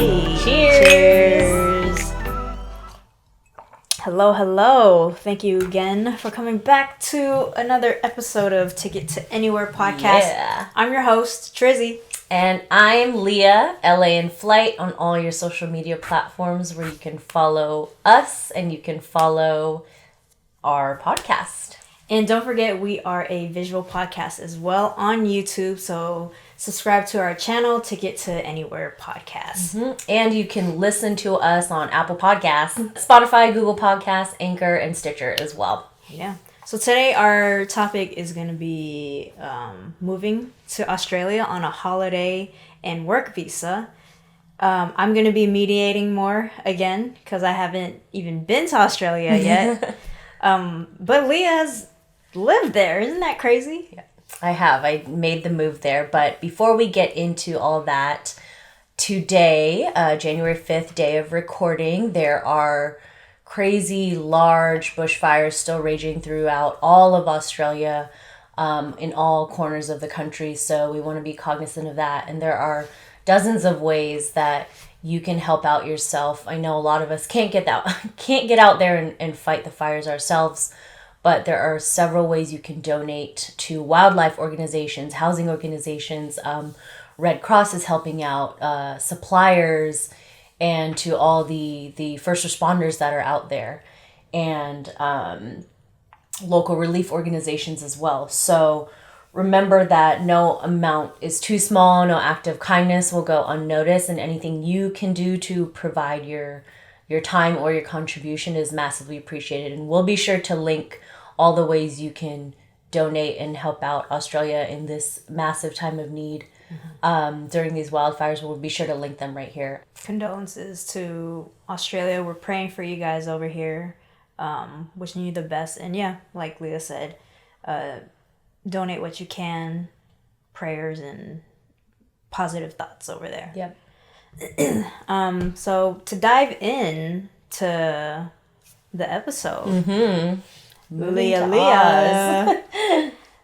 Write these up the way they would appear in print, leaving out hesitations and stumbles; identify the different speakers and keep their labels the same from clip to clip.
Speaker 1: Hey,
Speaker 2: cheers. Hello. Thank you again for coming back to another episode of Ticket to Anywhere podcast.
Speaker 1: Yeah.
Speaker 2: I'm your host, Trizzy.
Speaker 1: And I'm Leah, LA in Flight, on all your social media platforms where you can follow us and you can follow our podcast.
Speaker 2: And don't forget, we are a visual podcast as well on YouTube, so subscribe to our channel, Ticket to Anywhere podcast.
Speaker 1: Mm-hmm. And you can listen to us on Apple Podcasts, Spotify, Google Podcasts, Anchor, and Stitcher as well.
Speaker 2: Yeah. So today our topic is going to be moving to Australia on a holiday and work visa. I'm going to be mediating more again because I haven't even been to Australia yet. But Leah has lived there. Isn't that crazy?
Speaker 1: Yeah, I have. I made the move there. But before we get into all that, today, January 5th, day of recording, there are crazy large bushfires still raging throughout all of Australia, in all corners of the country. So we want to be cognizant of that. And there are dozens of ways that you can help out yourself. I know a lot of us can't get out there and fight the fires ourselves, but there are several ways you can donate to wildlife organizations, housing organizations. Red Cross is helping out, suppliers, and to all the first responders that are out there, and local relief organizations as well. So remember that no amount is too small, no act of kindness will go unnoticed, and anything you can do to provide your time or your contribution is massively appreciated. And we'll be sure to link all the ways you can donate and help out Australia in this massive time of need. During these wildfires. We'll be sure to link them right here.
Speaker 2: Condolences to Australia. We're praying for you guys over here. Wishing you the best. And yeah, like Leah said, donate what you can. Prayers and positive thoughts over there.
Speaker 1: Yep.
Speaker 2: So to dive in to the episode. Leah.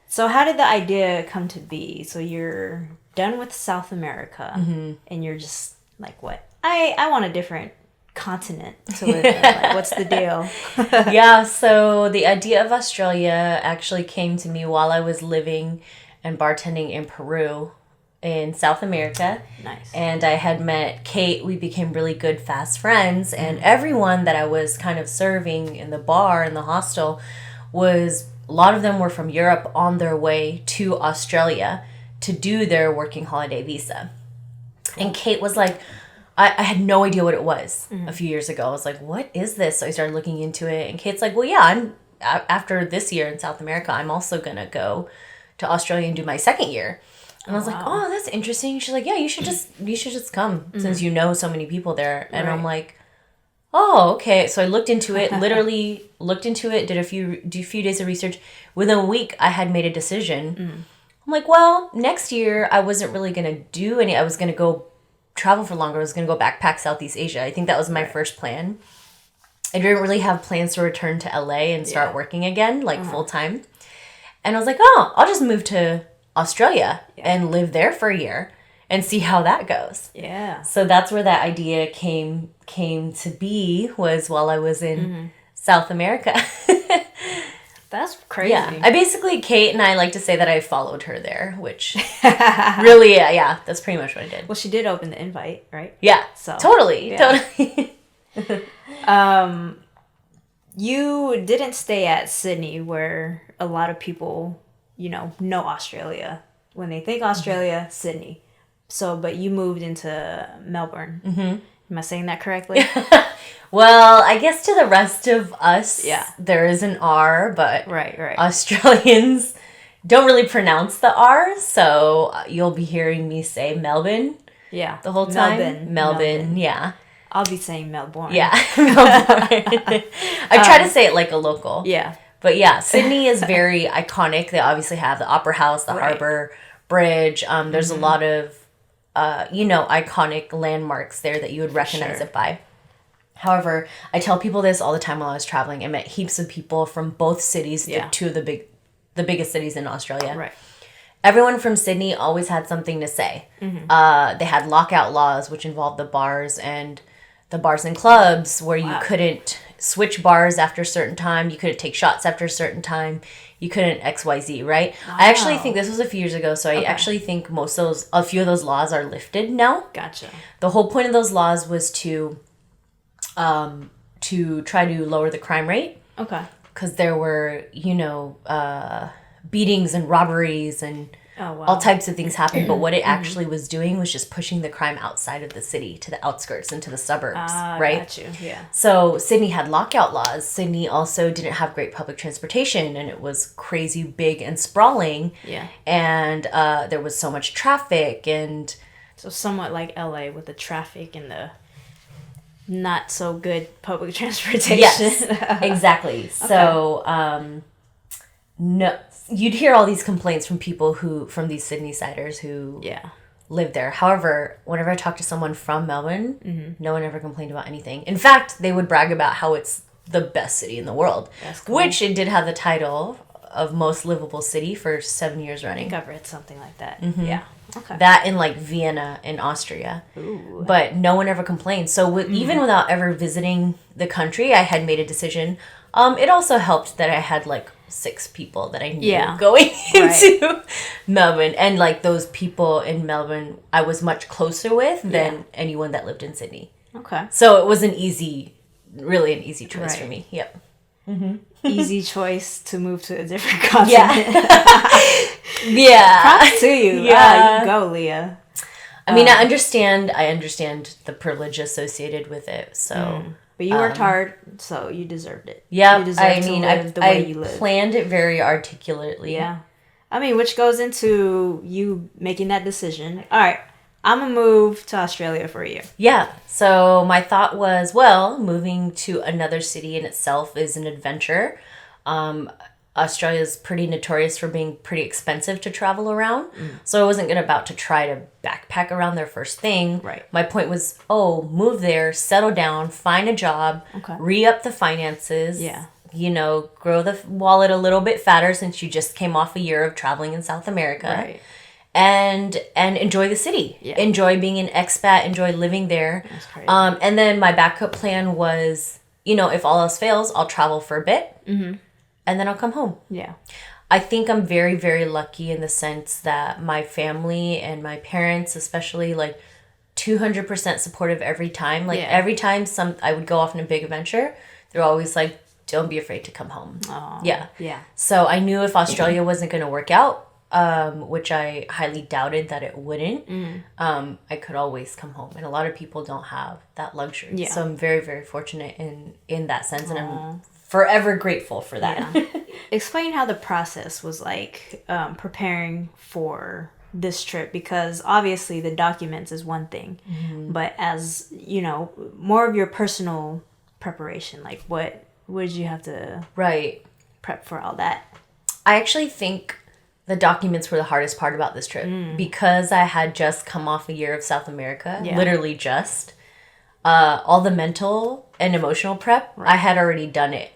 Speaker 2: So how did the idea come to be? So you're done with South America, and you're just like, what? I want a different continent to live in. Like, what's the deal?
Speaker 1: Yeah, so the idea of Australia actually came to me while I was living and bartending in Peru in South America.
Speaker 2: Nice.
Speaker 1: And I had met Kate. We became really good, fast friends. And everyone that I was kind of serving in the bar, in the hostel, a lot of them were from Europe on their way to Australia to do their working holiday visa. And Kate was like, I had no idea what it was a few years ago. I was like, what is this? So I started looking into it. And Kate's like, well, yeah, after this year in South America, I'm also going to go to Australia and do my second year. And I was like, oh, that's interesting. She's like, yeah, you should just come since you know so many people there. And I'm like, oh, okay. So I looked into it, did a few days of research. Within a week, I had made a decision. I'm like, well, next year, I wasn't really going to do any. I was going to go travel for longer. I was going to go backpack Southeast Asia. I think that was my first plan. I didn't really have plans to return to LA and start working again, like full time. And I was like, oh, I'll just move to Australia and live there for a year and see how that goes.
Speaker 2: Yeah.
Speaker 1: So that's where that idea came to be, was while I was in South America.
Speaker 2: That's crazy.
Speaker 1: Yeah. Kate and I like to say that I followed her there, which really, yeah, that's pretty much what I did.
Speaker 2: Well, she did open the invite, right?
Speaker 1: Yeah. So totally.
Speaker 2: You didn't stay at Sydney, where a lot of people, know Australia. When they think Australia, Sydney. So, but you moved into Melbourne. Am I saying that correctly?
Speaker 1: Well, I guess to the rest of us, there is an R, but
Speaker 2: right.
Speaker 1: Australians don't really pronounce the R, so you'll be hearing me say Melbourne the whole time. Melbourne, yeah.
Speaker 2: I'll be saying Melbourne.
Speaker 1: Yeah, Melbourne. I try to say it like a local.
Speaker 2: Yeah.
Speaker 1: But yeah, Sydney is very iconic. They obviously have the Opera House, the Harbour Bridge. There's a lot of, iconic landmarks there that you would recognize it by. However, I tell people this all the time while I was traveling. I met heaps of people from both cities, two of the biggest cities in Australia.
Speaker 2: Right.
Speaker 1: everyone from Sydney always had something to say. They had lockout laws, which involved the bars and clubs where you couldn't switch bars after a certain time. You couldn't take shots after a certain time. You couldn't XYZ, right? Wow. I actually think this was a few years ago, so I actually think a few of those laws are lifted now.
Speaker 2: Gotcha. The
Speaker 1: whole point of those laws was to try to lower the crime rate. Okay. Because there were, beatings and robberies and all types of things happened. But what it actually was doing was just pushing the crime outside of the city to the outskirts and to the suburbs, right?
Speaker 2: Got you. Yeah.
Speaker 1: So Sydney had lockout laws. Sydney also didn't have great public transportation, and it was crazy big and sprawling. Yeah. And there was so much traffic and...
Speaker 2: So somewhat like LA with the traffic and the not so good public transportation.
Speaker 1: Yes, exactly. So, no... You'd hear all these complaints from people from these Sydney-siders who live there. However, whenever I talk to someone from Melbourne, no one ever complained about anything. In fact, they would brag about how it's the best city in the world. That's cool. Which it did have the title of most livable city for 7 years running.
Speaker 2: I think I've read something like that. Mm-hmm. Yeah.
Speaker 1: Okay. That in like Vienna in Austria. Ooh. But no one ever complained. So even without ever visiting the country, I had made a decision. It also helped that I had like 6 people that I knew going into Melbourne. And like those people in Melbourne, I was much closer with than anyone that lived in Sydney. Okay. So it was really an easy choice for me. Yep.
Speaker 2: Mm-hmm. Easy choice to move to a different continent.
Speaker 1: Yeah.
Speaker 2: Props to you. Yeah. You go, Leah.
Speaker 1: I mean, I understand the privilege associated with it. So,
Speaker 2: but you worked hard, so you deserved it.
Speaker 1: Yeah.
Speaker 2: You deserve to live the way you live.
Speaker 1: I planned it very articulately.
Speaker 2: Yeah. I mean, which goes into you making that decision. All right. I'm going to move to Australia for a year.
Speaker 1: Yeah. So my thought was, moving to another city in itself is an adventure. Australia's pretty notorious for being pretty expensive to travel around. So I wasn't about to try to backpack around there first thing. Right. My point was, move there, settle down, find a job, re-up the finances. Yeah. Grow the wallet a little bit fatter since you just came off a year of traveling in South America. Right. And enjoy the city. Yeah. Enjoy being an expat. Enjoy living there. That's crazy. And then my backup plan was, if all else fails, I'll travel for a bit. Mm-hmm. And then I'll come home. Yeah. I think I'm very, very lucky in the sense that my family and my parents, especially, 200% supportive every time. Every time I would go off on a big adventure, they're always like, don't be afraid to come home. Aww. Yeah. Yeah. So I knew if Australia wasn't going to work out, which I highly doubted that it wouldn't, I could always come home. And a lot of people don't have that luxury. Yeah. So I'm very, very fortunate in that sense. And I'm forever grateful for that. Yeah.
Speaker 2: Explain how the process was like preparing for this trip, because obviously the documents is one thing, but as, more of your personal preparation, like what did you have to prep for all that?
Speaker 1: I actually think the documents were the hardest part about this trip because I had just come off a year of South America, literally just. All the mental and emotional prep, I had already done it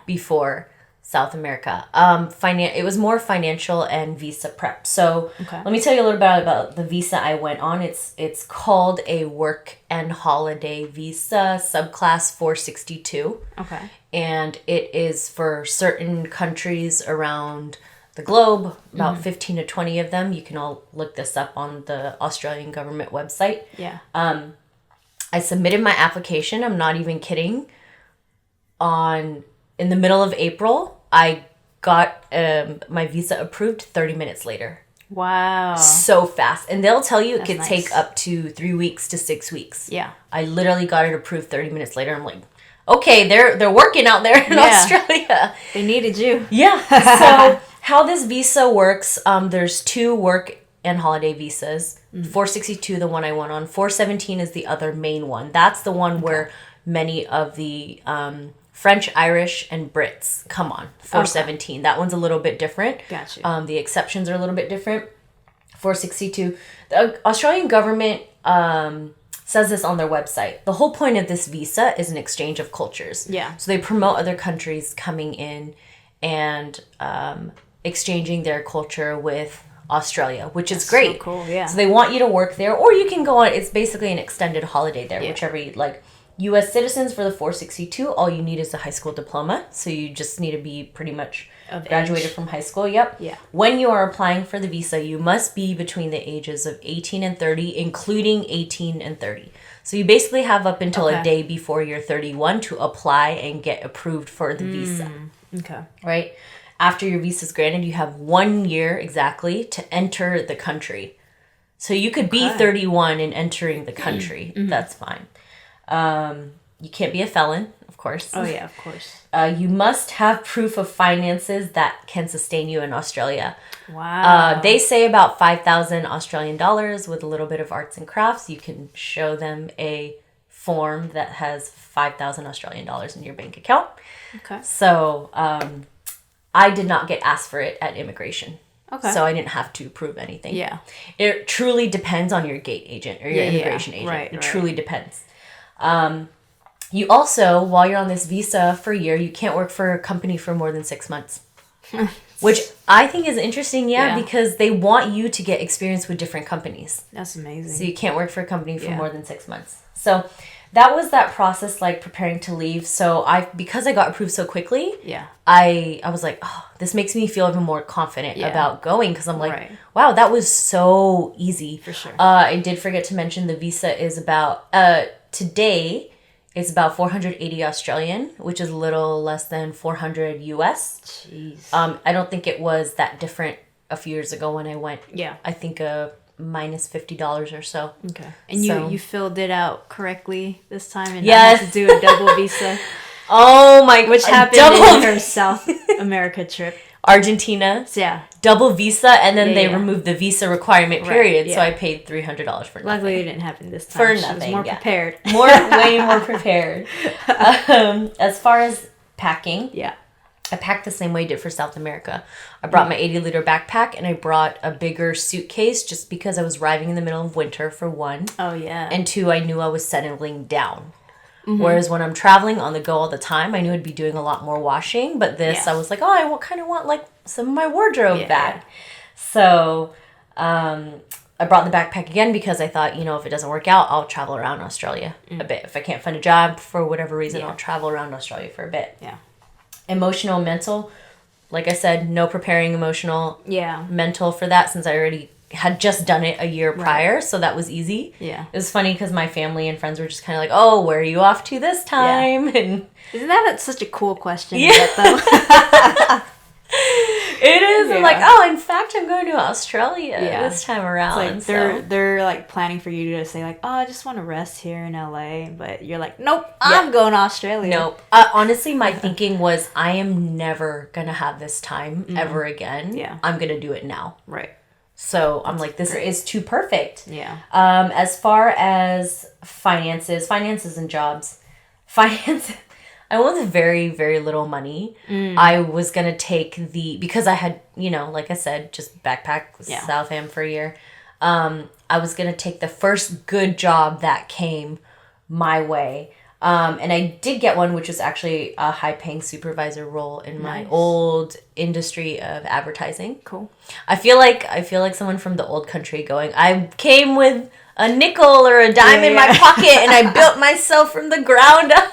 Speaker 1: before South America. It was more financial and visa prep. So let me tell you a little bit about the visa I went on. It's called a work and holiday visa, subclass 462. Okay. And it is for certain countries around the globe, about 15 to 20 of them. You can all look this up on the Australian government website. Yeah. I submitted my application. I'm not even kidding. In the middle of April, I got my visa approved 30 minutes later. Wow. So fast. And they'll tell you it could take up to 3 weeks to 6 weeks. Yeah. I literally got it approved 30 minutes later. I'm like, okay, they're working out there in Australia.
Speaker 2: They needed you.
Speaker 1: Yeah. So how this visa works, there's 2 work and holiday visas. 462, the one I went on. 417 is the other main one. That's the one where many of the French, Irish, and Brits come on. 417. That one's a little bit different. Gotcha. The exceptions are a little bit different. 462. The Australian government says this on their website. The whole point of this visa is an exchange of cultures. Yeah. So they promote other countries coming in and exchanging their culture with Australia, which is
Speaker 2: So
Speaker 1: great.
Speaker 2: cool, yeah.
Speaker 1: So they want you to work there, or you can go on. It's basically an extended holiday there,
Speaker 2: Yeah.
Speaker 1: whichever you like. U.S. citizens for the 462, all you need is a high school diploma. So you just need to be pretty much
Speaker 2: Of
Speaker 1: graduated
Speaker 2: age.
Speaker 1: from high school. Yep.
Speaker 2: Yeah.
Speaker 1: When you are applying for the visa, you must be between the ages of 18 and 30, including 18 and 30. So you basically have up until a
Speaker 2: Okay.
Speaker 1: day before you're 31 to apply and get approved for the visa,
Speaker 2: Okay.
Speaker 1: right? After your visa is granted, you have 1 year exactly to enter the country. So you could be
Speaker 2: Okay.
Speaker 1: 31 and entering the country. That's fine. You can't be a felon, of course.
Speaker 2: Oh yeah, of course.
Speaker 1: You must have proof of finances that can sustain you in Australia.
Speaker 2: Wow.
Speaker 1: They say about 5,000 Australian dollars with a little bit of arts and crafts. You can show them a form that has 5,000 Australian dollars in your bank account.
Speaker 2: Okay.
Speaker 1: So I did not get asked for it at immigration.
Speaker 2: Okay.
Speaker 1: So I didn't have to prove anything.
Speaker 2: Yeah.
Speaker 1: It truly depends on your gate agent or your
Speaker 2: Yeah,
Speaker 1: immigration
Speaker 2: yeah.
Speaker 1: agent.
Speaker 2: Right,
Speaker 1: It
Speaker 2: right.
Speaker 1: truly depends. You also, while you're on this visa for a year, you can't work for a company for more than 6 months. Which I think is interesting,
Speaker 2: Yeah.
Speaker 1: because they want you to get experience with different companies.
Speaker 2: That's amazing.
Speaker 1: So you can't work for a company for
Speaker 2: Yeah.
Speaker 1: more than 6 months. So that was that process, like preparing to leave. So because I got approved so quickly,
Speaker 2: Yeah.
Speaker 1: I was like, oh, this makes me feel even more confident
Speaker 2: Yeah.
Speaker 1: about going, because I'm like,
Speaker 2: Right.
Speaker 1: wow, that was so easy.
Speaker 2: For sure.
Speaker 1: I did forget to mention the visa is about today. It's about 480 Australian, which is a little less than 400 US.
Speaker 2: Jeez.
Speaker 1: I don't think it was that different a few years ago when I went.
Speaker 2: Yeah.
Speaker 1: I think minus $50 or so.
Speaker 2: Okay. And
Speaker 1: So-
Speaker 2: you filled it out correctly this time and
Speaker 1: Yes.
Speaker 2: not had to do a double visa,
Speaker 1: Oh my!
Speaker 2: which happened
Speaker 1: double
Speaker 2: in her South America trip.
Speaker 1: Argentina,
Speaker 2: So yeah.
Speaker 1: double visa, and then
Speaker 2: Yeah,
Speaker 1: they
Speaker 2: yeah.
Speaker 1: removed the visa requirement
Speaker 2: Right,
Speaker 1: period. So
Speaker 2: yeah.
Speaker 1: I paid $300 for nothing.
Speaker 2: Luckily, it didn't happen this time.
Speaker 1: For
Speaker 2: She was
Speaker 1: nothing,
Speaker 2: more
Speaker 1: yeah.
Speaker 2: prepared.
Speaker 1: Way more prepared. As far as packing,
Speaker 2: Yeah.
Speaker 1: I packed the same way I did for South America. I brought my 80-liter backpack, and I brought a bigger suitcase just because I was arriving in the middle of winter, for one.
Speaker 2: Oh yeah.
Speaker 1: And two, I knew I was settling down. Whereas when I'm traveling on the go all the time, I knew I'd be doing a lot more washing. But this,
Speaker 2: Yeah.
Speaker 1: I was like, oh, I kind of want like some of my wardrobe
Speaker 2: Yeah,
Speaker 1: back.
Speaker 2: yeah.
Speaker 1: So I brought the backpack again because I thought, if it doesn't work out, I'll travel around Australia a bit. If I can't find a job for whatever reason,
Speaker 2: Yeah.
Speaker 1: I'll travel around Australia for a bit.
Speaker 2: Yeah.
Speaker 1: Emotional, mental. Like I said, no preparing emotional,
Speaker 2: Yeah.
Speaker 1: mental for that, since I already had just done it a year prior, so that was easy.
Speaker 2: Yeah.
Speaker 1: It was funny because my family and friends were just kind of like, oh, where are you off to this time? And
Speaker 2: Isn't that such a cool question?
Speaker 1: Yeah.
Speaker 2: To get, though?
Speaker 1: it is. I'm like,
Speaker 2: Yeah.
Speaker 1: oh, in fact, I'm going to Australia
Speaker 2: Yeah.
Speaker 1: this time around.
Speaker 2: Like they're like planning for you to say like, oh, I just want to rest here in LA, but you're like, nope, I'm going to Australia.
Speaker 1: Nope. Honestly, my thinking was, I am never going to have this time ever again.
Speaker 2: Yeah.
Speaker 1: I'm going to do it now.
Speaker 2: Right.
Speaker 1: So I'm like, this is too perfect.
Speaker 2: Yeah.
Speaker 1: As far as finances and jobs, I went with very, very little money. I was going to take because I had, like I said, just backpack South Am for a year. I was going to take the first good job that came my way. And I did get one, which was actually a high-paying supervisor role in my
Speaker 2: Nice.
Speaker 1: old industry of advertising.
Speaker 2: Cool.
Speaker 1: I feel like someone from the old country going, I came with a nickel or a dime in my pocket and I built myself from the ground up.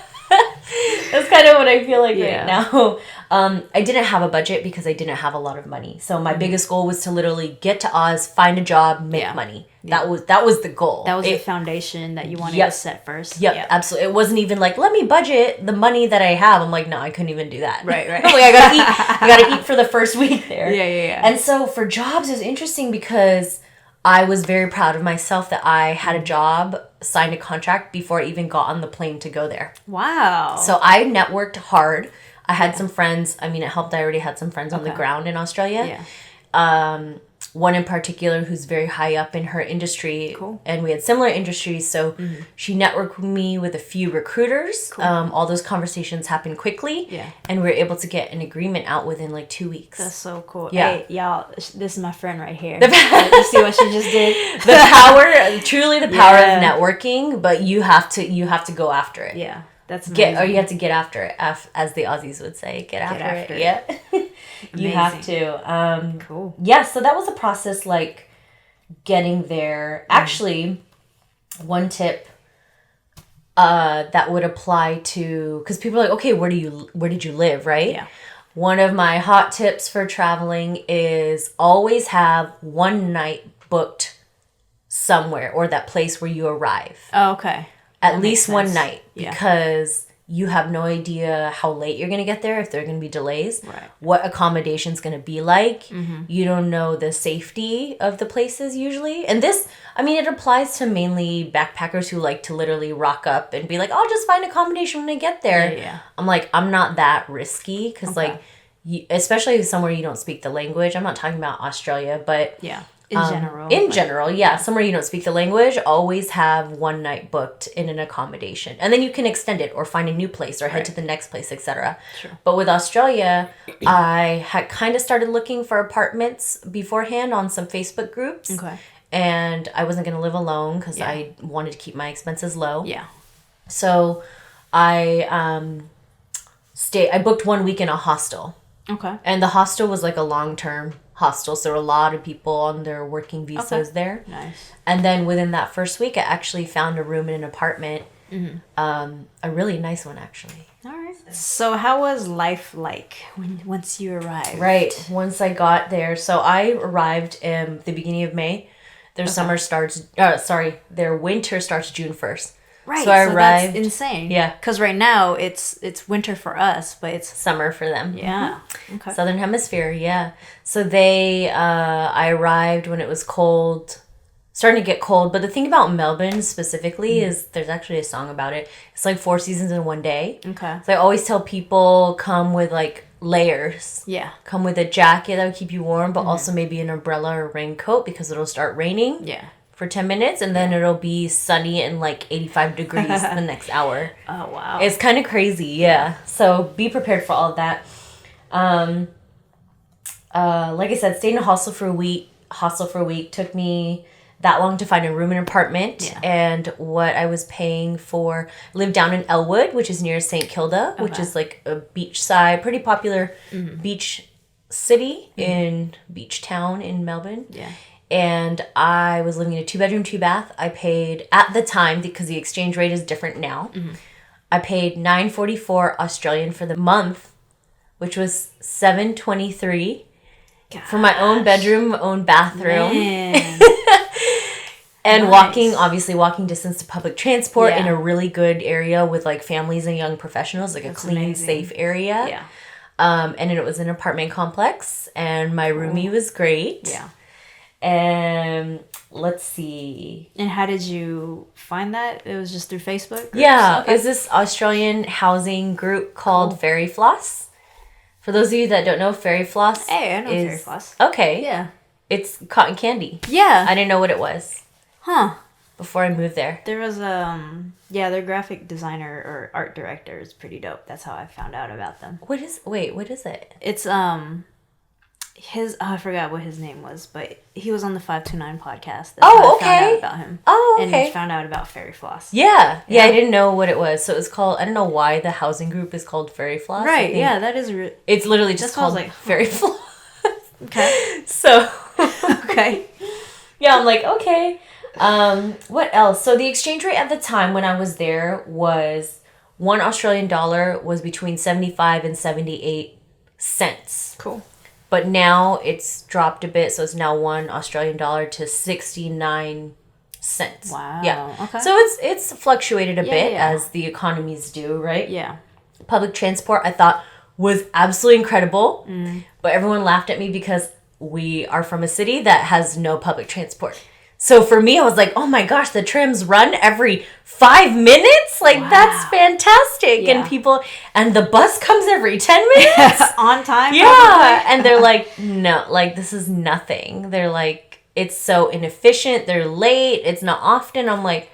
Speaker 1: That's kind of what I feel like right now. I didn't have a budget because I didn't have a lot of money. So my biggest goal was to literally get to Oz, find a job, make money. That was the goal.
Speaker 2: That was the foundation that you wanted to set first.
Speaker 1: Yep, absolutely. It wasn't even like, let me budget the money that I have. I'm like, no, I couldn't even do that.
Speaker 2: Right.
Speaker 1: Like, I gotta eat for the first week there.
Speaker 2: Yeah.
Speaker 1: And so for jobs, it was interesting because I was very proud of myself that I had a job, signed a contract before I even got on the plane to go there.
Speaker 2: Wow.
Speaker 1: So I networked hard. I had some friends. I mean, it helped. I already had some friends on the ground in Australia.
Speaker 2: Yeah.
Speaker 1: One in particular who's very high up in her industry.
Speaker 2: Cool.
Speaker 1: And we had similar industries. So she networked me with a few recruiters.
Speaker 2: Cool.
Speaker 1: All those conversations happened quickly.
Speaker 2: Yeah.
Speaker 1: And we were able to get an agreement out within like 2 weeks.
Speaker 2: That's so cool.
Speaker 1: Yeah.
Speaker 2: Hey, y'all, this is my friend right here. You see what she just did?
Speaker 1: The power, truly the power
Speaker 2: Yeah.
Speaker 1: of networking, but you have to go after it.
Speaker 2: Yeah. That's amazing.
Speaker 1: You have to get after it, as the Aussies would say. Get after it. Yeah. You have to.
Speaker 2: Cool.
Speaker 1: Yeah, so that was a process, like, getting there. Actually, one tip that would apply to, because people are like, okay, where did you live, right?
Speaker 2: Yeah.
Speaker 1: One of my hot tips for traveling is always have one night booked somewhere, or that place where you arrive.
Speaker 2: Oh, okay.
Speaker 1: At least one
Speaker 2: sense.
Speaker 1: night, because you have no idea how late you're going to get there, if there are going to be delays,
Speaker 2: Right.
Speaker 1: what accommodation's going to be like.
Speaker 2: Mm-hmm.
Speaker 1: You don't know the safety of the places usually. And this, I mean, it applies to mainly backpackers who like to literally rock up and be like, I'll just find accommodation when I get there.
Speaker 2: Yeah.
Speaker 1: I'm like, I'm not that risky, because like, especially somewhere you don't speak the language. I'm not talking about Australia, but
Speaker 2: Yeah. In
Speaker 1: general, yeah. Somewhere you don't speak the language, always have one night booked in an accommodation. And then you can extend it or find a new place or head to the next place, etc.
Speaker 2: Sure.
Speaker 1: But with Australia, I had kind of started looking for apartments beforehand on some Facebook groups.
Speaker 2: Okay.
Speaker 1: And I wasn't going to live alone because I wanted to keep my expenses low.
Speaker 2: Yeah.
Speaker 1: So I I booked 1 week in a hostel.
Speaker 2: Okay.
Speaker 1: And the hostel was like a long-term hostel, so there were a lot of people on their working visas there.
Speaker 2: Nice.
Speaker 1: And then within that first week, I actually found a room in an apartment. A really nice one, actually.
Speaker 2: All right. So how was life like once you arrived?
Speaker 1: Right. Once I got there, so I arrived in the beginning of May. Their summer starts. Their winter starts June 1st.
Speaker 2: Right.
Speaker 1: So I arrived.
Speaker 2: That's insane.
Speaker 1: Yeah.
Speaker 2: Because right now it's winter for us, but it's
Speaker 1: Summer for them.
Speaker 2: yeah. Okay.
Speaker 1: Southern Hemisphere, yeah. So I arrived when it was cold, starting to get cold. But the thing about Melbourne specifically is there's actually a song about it. It's like 4 seasons in one day.
Speaker 2: Okay.
Speaker 1: So I always tell people, come with like layers.
Speaker 2: Yeah.
Speaker 1: Come with a jacket that will keep you warm, but also maybe an umbrella or raincoat, because it'll start raining.
Speaker 2: Yeah.
Speaker 1: For 10 minutes, and then it'll be sunny and like 85 degrees the next hour.
Speaker 2: Oh, wow.
Speaker 1: It's kind of crazy, yeah. So be prepared for all of that. Like I said, stayed in a hostel for a week. Took me that long to find a room in an apartment.
Speaker 2: Yeah.
Speaker 1: And what I was paying for, lived down in Elwood, which is near St. Kilda, which is like a beachside, pretty popular beach city beach town in Melbourne.
Speaker 2: Yeah.
Speaker 1: And I was living in a 2-bedroom, 2-bath. I paid, at the time, because the exchange rate is different now, I paid $9.44 Australian for the month, which was $7.23 for my own bedroom, own bathroom.
Speaker 2: Man.
Speaker 1: And
Speaker 2: Nice.
Speaker 1: obviously walking distance to public transport in
Speaker 2: Yeah.
Speaker 1: a really good area with like families and young professionals, like
Speaker 2: That's
Speaker 1: a clean,
Speaker 2: amazing.
Speaker 1: safe area.
Speaker 2: Yeah.
Speaker 1: And it was an apartment complex, and my roomie was great.
Speaker 2: Yeah.
Speaker 1: And let's see.
Speaker 2: And how did you find that? It was just through Facebook? Groups?
Speaker 1: Yeah,
Speaker 2: Okay.
Speaker 1: is this Australian housing group called Fairy Floss. For those of you that don't know, Fairy Floss
Speaker 2: Hey, I know Fairy Floss.
Speaker 1: Okay.
Speaker 2: Yeah.
Speaker 1: It's cotton candy.
Speaker 2: Yeah.
Speaker 1: I didn't know what it was
Speaker 2: Huh.
Speaker 1: before I moved there.
Speaker 2: There was their graphic designer or art director is pretty dope. That's how I found out about them.
Speaker 1: What is it?
Speaker 2: It's I forgot what his name was, but he was on the 529 podcast. That's how I found out about him.
Speaker 1: Oh, okay.
Speaker 2: And found out about Fairy Floss.
Speaker 1: Yeah, I didn't know what it was. So it was called, I don't know why the housing group is called Fairy Floss. I
Speaker 2: Right,
Speaker 1: think
Speaker 2: yeah, that is
Speaker 1: it's literally just
Speaker 2: That's what I was
Speaker 1: called
Speaker 2: like,
Speaker 1: Fairy Floss.
Speaker 2: okay.
Speaker 1: So
Speaker 2: Okay.
Speaker 1: yeah, I'm like, okay. What else? So the exchange rate at the time when I was there was $1 Australian was between 75 and 78 cents.
Speaker 2: Cool.
Speaker 1: But now it's dropped a bit, so it's now $1 Australian to 69 cents.
Speaker 2: Wow.
Speaker 1: Yeah.
Speaker 2: Okay.
Speaker 1: So it's fluctuated a bit
Speaker 2: yeah.
Speaker 1: as the economies do, right?
Speaker 2: Yeah.
Speaker 1: Public transport I thought was absolutely incredible, but everyone laughed at me because we are from a city that has no public transport. So for me, I was like, oh my gosh, the trams run every 5 minutes? Like, that's fantastic.
Speaker 2: Yeah.
Speaker 1: And the bus comes every 10 minutes?
Speaker 2: On time?
Speaker 1: Yeah.
Speaker 2: Probably.
Speaker 1: And they're like, no, like, this is nothing. They're like, it's so inefficient. They're late. It's not often. I'm like,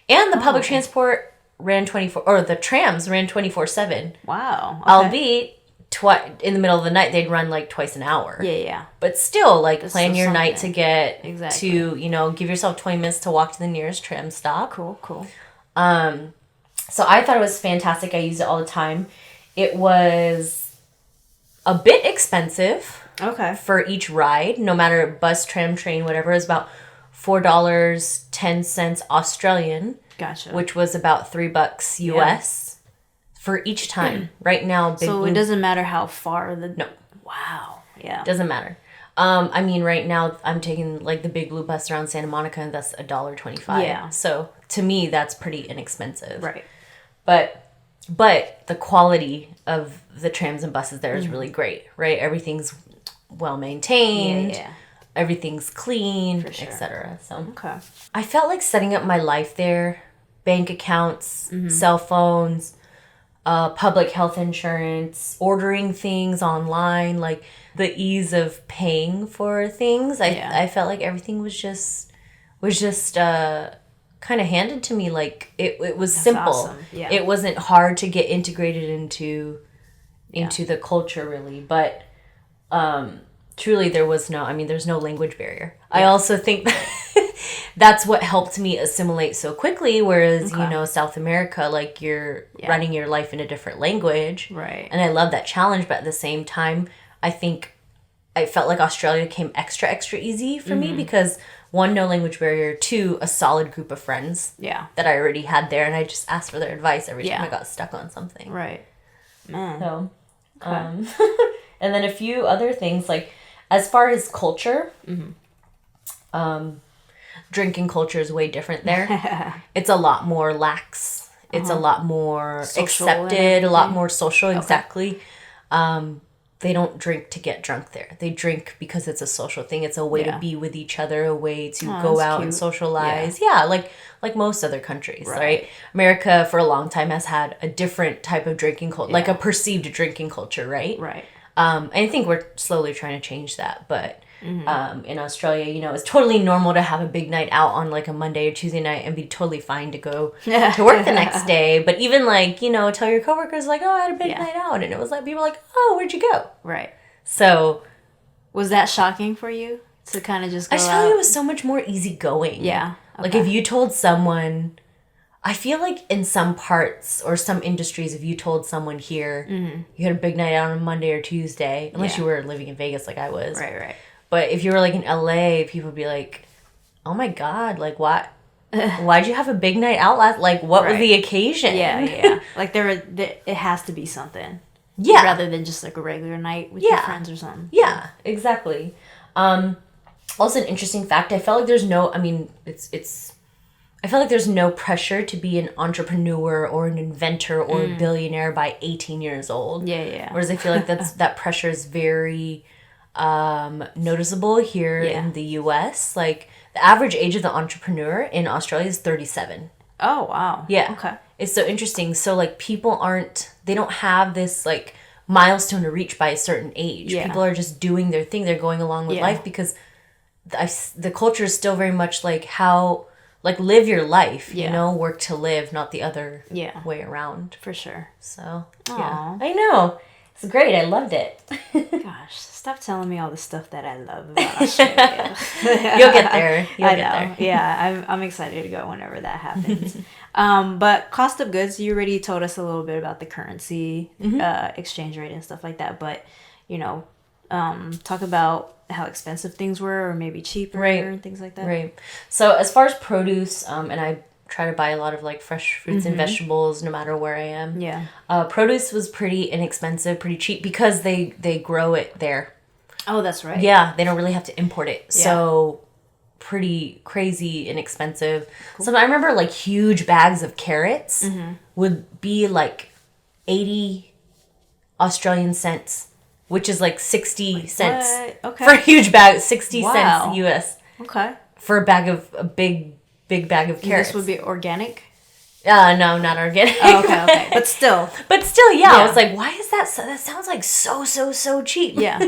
Speaker 1: and the public transport ran the trams ran 24/7.
Speaker 2: Wow. Okay.
Speaker 1: Albeit, in the middle of the night, they'd run like twice an hour.
Speaker 2: Yeah.
Speaker 1: But still, like,
Speaker 2: This
Speaker 1: plan
Speaker 2: is
Speaker 1: your night to
Speaker 2: something.
Speaker 1: get
Speaker 2: Exactly.
Speaker 1: to, give yourself 20 minutes to walk to the nearest tram stop.
Speaker 2: Cool.
Speaker 1: So I thought it was fantastic. I used it all the time. It was a bit expensive.
Speaker 2: Okay.
Speaker 1: For each ride, no matter bus, tram, train, whatever, is about $4.10 Australian.
Speaker 2: Gotcha.
Speaker 1: Which was about $3 US for each time. Right now, Big
Speaker 2: so
Speaker 1: Blue,
Speaker 2: it doesn't matter how far the.
Speaker 1: No.
Speaker 2: Wow. Yeah.
Speaker 1: Doesn't matter. I mean, right now I'm taking like the Big Blue bus around Santa Monica, and that's $1.25.
Speaker 2: Yeah.
Speaker 1: So to me, that's pretty inexpensive.
Speaker 2: Right.
Speaker 1: But the quality of the trams and buses there is really great, right? Everything's well maintained.
Speaker 2: Yeah.
Speaker 1: Everything's clean,
Speaker 2: For sure.
Speaker 1: etc. So
Speaker 2: Okay.
Speaker 1: I felt like setting up my life there, bank accounts, cell phones, public health insurance, ordering things online, like the ease of paying for things. I felt like everything was just kind of handed to me. Like it was simple.
Speaker 2: Awesome. Yeah.
Speaker 1: It wasn't hard to get integrated into the culture really, but truly there's no language barrier. I also think that's what helped me assimilate so quickly, whereas South America, like you're running your life in a different language,
Speaker 2: Right.
Speaker 1: and I love that challenge, but at the same time I think I felt like Australia came extra easy for me because one, no language barrier, two, a solid group of friends that I already had there, and I just asked for their advice every time I got stuck on something.
Speaker 2: Right. Man.
Speaker 1: So and then a few other things, like as far as culture, drinking culture is way different there. It's a lot more lax. It's a lot more
Speaker 2: Social
Speaker 1: accepted, a lot more social, exactly. They don't drink to get drunk there. They drink because it's a social thing. It's a way to be with each other, a way to go out and socialize. Yeah, like most other countries, right? America for a long time has had a different type of drinking culture, like a perceived drinking culture, right?
Speaker 2: Right.
Speaker 1: I think we're slowly trying to change that, but in Australia, it's totally normal to have a big night out on like a Monday or Tuesday night and be totally fine to go to work the next day. But even like, tell your coworkers like, oh, I had a big night out. And it was like, people were like, oh, where'd you go?
Speaker 2: Right.
Speaker 1: So.
Speaker 2: Was that shocking for you to kind of just go
Speaker 1: I just felt like it was so much more easygoing.
Speaker 2: Yeah. Okay.
Speaker 1: Like if you told someone, I feel like in some parts or some industries, if you told someone here, you had a big night out on Monday or Tuesday, unless you were living in Vegas like I was.
Speaker 2: Right.
Speaker 1: But if you were like in LA, people would be like, oh my God, like what? Why'd you have a big night out last? Like what was the occasion?
Speaker 2: Yeah. Like it has to be something.
Speaker 1: Yeah.
Speaker 2: Rather than just like a regular night with your friends or something.
Speaker 1: Yeah, exactly. Also an interesting fact, I felt like there's no, I feel like there's no pressure to be an entrepreneur or an inventor or a billionaire by 18 years old.
Speaker 2: Yeah.
Speaker 1: Whereas I feel like that pressure is very noticeable here in the US. Like the average age of the entrepreneur in Australia is 37.
Speaker 2: Oh, wow.
Speaker 1: Yeah.
Speaker 2: Okay.
Speaker 1: It's so interesting. So like people they don't have this like milestone to reach by a certain age.
Speaker 2: Yeah.
Speaker 1: People are just doing their thing. They're going along with life because the culture is still very much like live your life, work to live, not the other way around.
Speaker 2: For sure.
Speaker 1: So,
Speaker 2: Aww.
Speaker 1: I know. It's great. I loved it.
Speaker 2: Gosh, stop telling me all the stuff that I love about Australia.
Speaker 1: You'll get there.
Speaker 2: I know. Yeah, I'm excited to go whenever that happens. But cost of goods, you already told us a little bit about the currency, exchange rate and stuff like that. But, talk about how expensive things were or maybe cheaper and things like that.
Speaker 1: Right. So as far as produce, and I try to buy a lot of like fresh fruits and vegetables no matter where I am.
Speaker 2: Yeah.
Speaker 1: Produce was pretty inexpensive, pretty cheap because they grow it there.
Speaker 2: Oh, that's right.
Speaker 1: Yeah, they don't really have to import it.
Speaker 2: Yeah.
Speaker 1: So pretty crazy inexpensive. Cool. So I remember like huge bags of carrots would be like 80 Australian cents, which is like 60 cents for a huge bag, 60 cents US.
Speaker 2: Okay.
Speaker 1: For a big bag of carrots.
Speaker 2: This would be organic?
Speaker 1: No, not organic.
Speaker 2: Oh, okay. But still,
Speaker 1: yeah. I was like, why is that that sounds like so cheap.
Speaker 2: Yeah.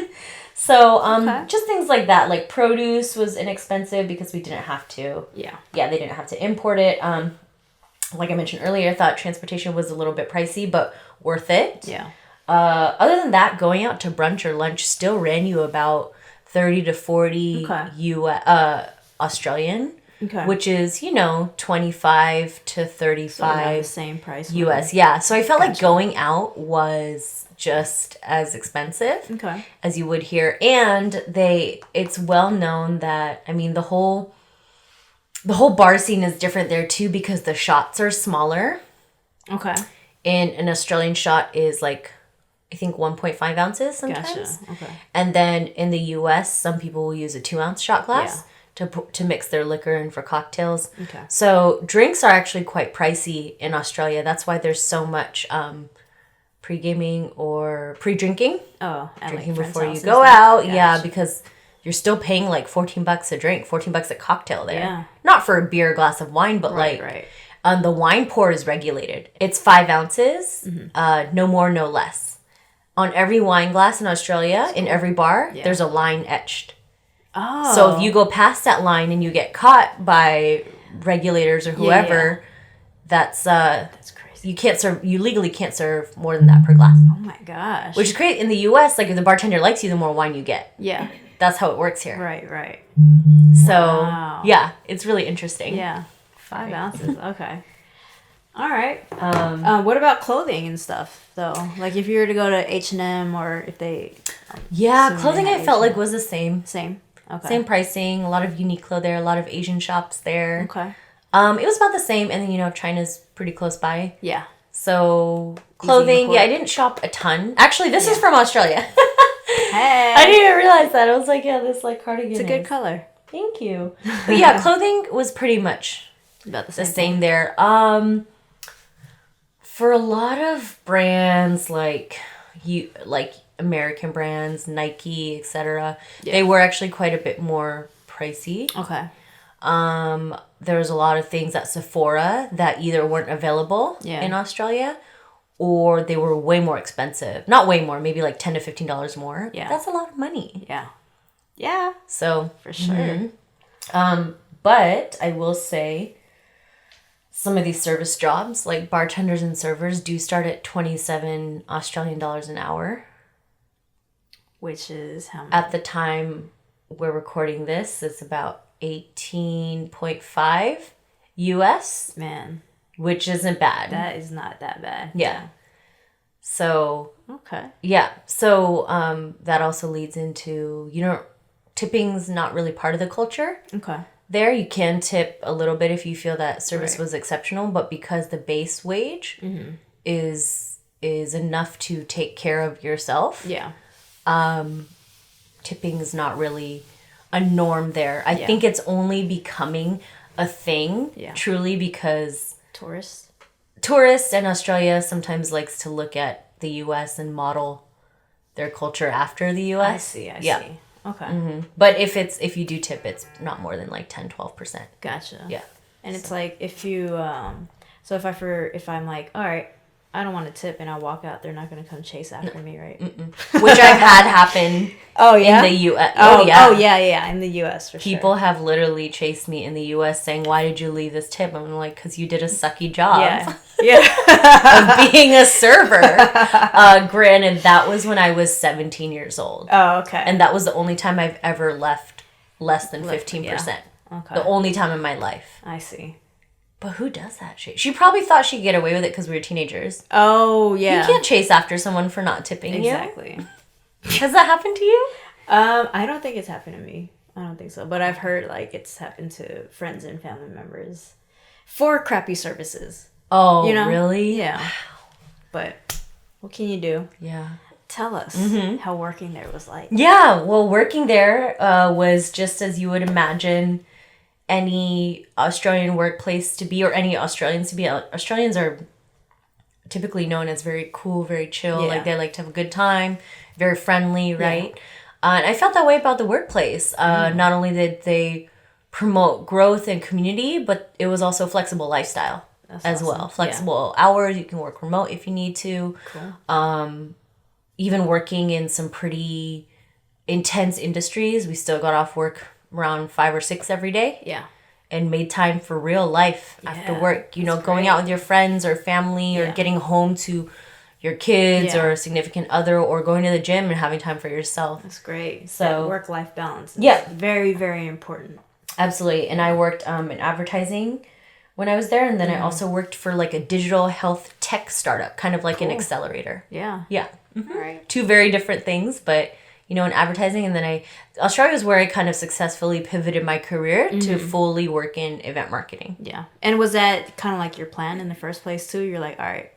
Speaker 1: So, just things like that. Like produce was inexpensive because we didn't have to.
Speaker 2: Yeah.
Speaker 1: Yeah, they didn't have to import it. Like I mentioned earlier, I thought transportation was a little bit pricey, but worth it.
Speaker 2: Yeah.
Speaker 1: Other than that, going out to brunch or lunch still ran you about 30 to 40 Australian.
Speaker 2: Okay.
Speaker 1: which is, 25 to
Speaker 2: So around
Speaker 1: 35
Speaker 2: the same price.
Speaker 1: US. Yeah. So I felt like going out was just as expensive
Speaker 2: Okay.
Speaker 1: as you would here. And it's well known that, I mean, the whole bar scene is different there too because the shots are smaller.
Speaker 2: Okay.
Speaker 1: And an Australian shot is like, I think 1.5 ounces sometimes.
Speaker 2: Gotcha. Okay.
Speaker 1: And then in the US, some people will use a 2-ounce shot glass to mix their liquor in for cocktails.
Speaker 2: Okay.
Speaker 1: So drinks are actually quite pricey in Australia. That's why there's so much pre-gaming or pre-drinking.
Speaker 2: Oh, at
Speaker 1: Drinking
Speaker 2: like
Speaker 1: before you
Speaker 2: friends'
Speaker 1: go
Speaker 2: houses and stuff?
Speaker 1: out. Yeah,
Speaker 2: Gotcha.
Speaker 1: because you're still paying like $14 a drink, $14 a cocktail there.
Speaker 2: Yeah.
Speaker 1: Not for a beer, glass of wine, but
Speaker 2: Right.
Speaker 1: the wine pour is regulated. It's 5 ounces, no more, no less. On every wine glass in Australia, in every bar, there's a line etched.
Speaker 2: Oh.
Speaker 1: So if you go past that line and you get caught by regulators or whoever, that's
Speaker 2: crazy.
Speaker 1: you can't serve. You legally can't serve more than that per glass.
Speaker 2: Oh my gosh.
Speaker 1: Which is great. In the U.S., like if the bartender likes you, the more wine you get.
Speaker 2: Yeah.
Speaker 1: That's how it works here.
Speaker 2: Right.
Speaker 1: So
Speaker 2: Wow.
Speaker 1: yeah, it's really interesting.
Speaker 2: Yeah. 5 ounces. Okay. All right.
Speaker 1: Um,
Speaker 2: What about clothing and stuff though? Like if you were to go to H&M or if they
Speaker 1: yeah,
Speaker 2: assuming
Speaker 1: clothing
Speaker 2: they
Speaker 1: I
Speaker 2: had
Speaker 1: felt like
Speaker 2: H&M.
Speaker 1: was the same.
Speaker 2: Same. Okay.
Speaker 1: Same pricing, a lot of Uniqlo there, a lot of Asian shops there.
Speaker 2: Okay.
Speaker 1: It was about the same, and then China's pretty close by.
Speaker 2: Yeah.
Speaker 1: So clothing,
Speaker 2: import.
Speaker 1: I didn't shop a ton. Actually, this is from Australia.
Speaker 2: Hey.
Speaker 1: I didn't even realize that. I was like, yeah, this like cardigan.
Speaker 2: It's a good color.
Speaker 1: Thank you. But yeah, clothing was pretty much
Speaker 2: About
Speaker 1: the same there. For a lot of brands like American brands, Nike, etc., they were actually quite a bit more pricey.
Speaker 2: Okay.
Speaker 1: There was a lot of things at Sephora that either weren't available in Australia or they were way more expensive. Not way more, maybe like $10 to $15 more.
Speaker 2: Yeah.
Speaker 1: That's a lot of money.
Speaker 2: Yeah. Yeah.
Speaker 1: So,
Speaker 2: For sure.
Speaker 1: but I will say some of these service jobs, like bartenders and servers, do start at 27 Australian dollars an hour.
Speaker 2: Which is how much?
Speaker 1: At the time we're recording this, it's about 18.5 US,
Speaker 2: Man,
Speaker 1: which isn't bad.
Speaker 2: that is not that bad.
Speaker 1: Yeah. So,
Speaker 2: Okay.
Speaker 1: yeah. So, that also leads into, tipping's not really part of the culture.
Speaker 2: Okay.
Speaker 1: There, you can tip a little bit if you feel that service
Speaker 2: Right.
Speaker 1: was exceptional, but because the base wage is enough to take care of yourself,
Speaker 2: Yeah.
Speaker 1: tipping is not really a norm there. I think it's only becoming a thing truly because tourists in Australia sometimes likes to look at the US and model their culture after the US.
Speaker 2: I see.
Speaker 1: Yeah.
Speaker 2: Okay.
Speaker 1: But if you do tip, it's not more than like 10-12%.
Speaker 2: Gotcha.
Speaker 1: Yeah.
Speaker 2: And it's like if you so if I'm like, all right, I don't want to tip and I walk out, they're not gonna come chase after me, right?
Speaker 1: Which I've had happen
Speaker 2: Oh yeah.
Speaker 1: in the US.
Speaker 2: Oh yeah. In the U.S. for
Speaker 1: People
Speaker 2: sure.
Speaker 1: have literally chased me in the U.S. saying, "Why did you leave this tip?" I'm like, "Because you did a sucky job of being a server." Granted, that was when I was 17 years old,
Speaker 2: Oh okay.
Speaker 1: and that was the only time I've ever left less than 15%.
Speaker 2: Okay.
Speaker 1: The only time in my life.
Speaker 2: I see.
Speaker 1: But who does that shit? She probably thought she'd get away with it because we were teenagers.
Speaker 2: Oh yeah.
Speaker 1: You can't chase after someone for not tipping
Speaker 2: Exactly.
Speaker 1: you. Has that happened to you?
Speaker 2: I don't think it's happened to me. I don't think so. But I've heard like it's happened to friends and family members for crappy services.
Speaker 1: Oh,
Speaker 2: You know?
Speaker 1: really?
Speaker 2: Yeah. But what can you do?
Speaker 1: Yeah.
Speaker 2: Tell us how working there was like.
Speaker 1: Yeah, well, working there was just as you would imagine any Australian workplace to be, or any Australians to be. Australians are typically known as very cool, very chill.
Speaker 2: Yeah.
Speaker 1: Like they like to have a good time, very friendly, right? And I felt that way about the workplace. Not only did they promote growth and community, but it was also flexible lifestyle as
Speaker 2: awesome.
Speaker 1: well. Flexible hours. You can work remote if you need to.
Speaker 2: Cool.
Speaker 1: Even working in some pretty intense industries, we still got off work around 5 or 6 every day.
Speaker 2: Yeah.
Speaker 1: And made time for real life after
Speaker 2: Yeah,
Speaker 1: work.
Speaker 2: that's
Speaker 1: Going
Speaker 2: great.
Speaker 1: out with your friends or family or
Speaker 2: Yeah.
Speaker 1: getting home to your kids
Speaker 2: Yeah.
Speaker 1: or a significant other, or going to the gym and having time for yourself.
Speaker 2: That's great.
Speaker 1: So-
Speaker 2: Work-life balance. Is
Speaker 1: Yeah.
Speaker 2: Very, very important.
Speaker 1: Absolutely. And I worked in advertising when I was there. And then I also worked for like a digital health tech startup, kind of like an accelerator.
Speaker 2: Yeah.
Speaker 1: Yeah.
Speaker 2: All right.
Speaker 1: Two very different things, but you know, in advertising. And then Australia was where I kind of successfully pivoted my career to fully work in event marketing.
Speaker 2: Yeah. And was that kind of like your plan in the first place too? You're like, all right,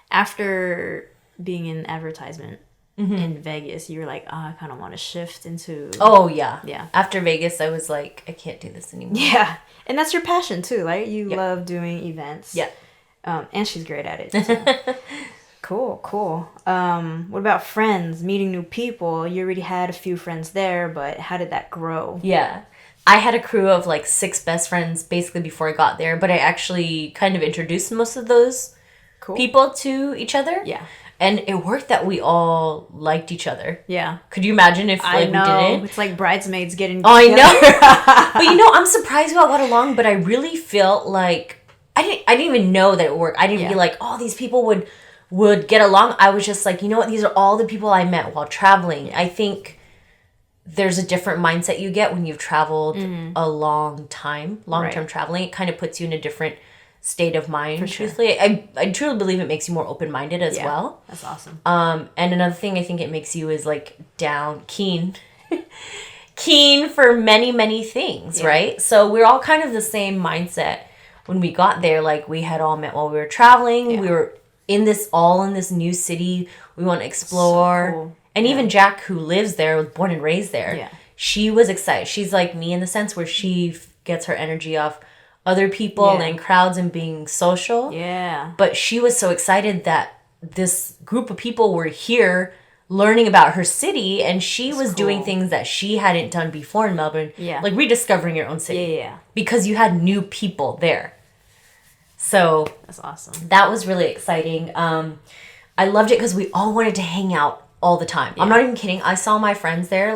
Speaker 2: after being in advertisement in Vegas, you were like, oh, I kind of want to shift into...
Speaker 1: Oh, yeah.
Speaker 2: Yeah.
Speaker 1: After Vegas, I was like, I can't do this anymore.
Speaker 2: Yeah. And that's your passion too, right? You love doing events.
Speaker 1: Yeah.
Speaker 2: And she's great at it. So. Cool. What about friends, meeting new people? You already had a few friends there, but how did that grow?
Speaker 1: Yeah. I had a crew of like 6 best friends basically before I got there, but I actually kind of introduced most of those people to each other.
Speaker 2: Yeah.
Speaker 1: And it worked that we all liked each other.
Speaker 2: Yeah.
Speaker 1: Could you imagine if like, we didn't?
Speaker 2: It's like bridesmaids getting
Speaker 1: together. I know. But you know, I'm surprised we all got along, but I really felt like I didn't even know that it worked. I didn't be like, oh, these people would get along. I was just like, you know what? These are all the people I met while traveling. I think there's a different mindset you get when you've traveled a long term traveling. It kind of puts you in a different state of mind. For sure. Truthfully, I truly believe it makes you more open minded as well.
Speaker 2: That's awesome.
Speaker 1: And another thing I think it makes you is like keen for many things, right? So we're all kind of the same mindset when we got there. Like we had all met while we were traveling. Yeah. We were in this new city. We want to explore. So cool. And even Jack, who lives there, was born and raised there. Yeah. She was excited. She's like me in the sense where she gets her energy off other people and crowds and being social. Yeah. But she was so excited that this group of people were here learning about her city, and she was doing things that she hadn't done before in Melbourne. Yeah. Like rediscovering your own city. Yeah. Because you had new people there. So
Speaker 2: that's awesome.
Speaker 1: That was really exciting. I loved it because we all wanted to hang out all the time. Yeah. I'm not even kidding. I saw my friends there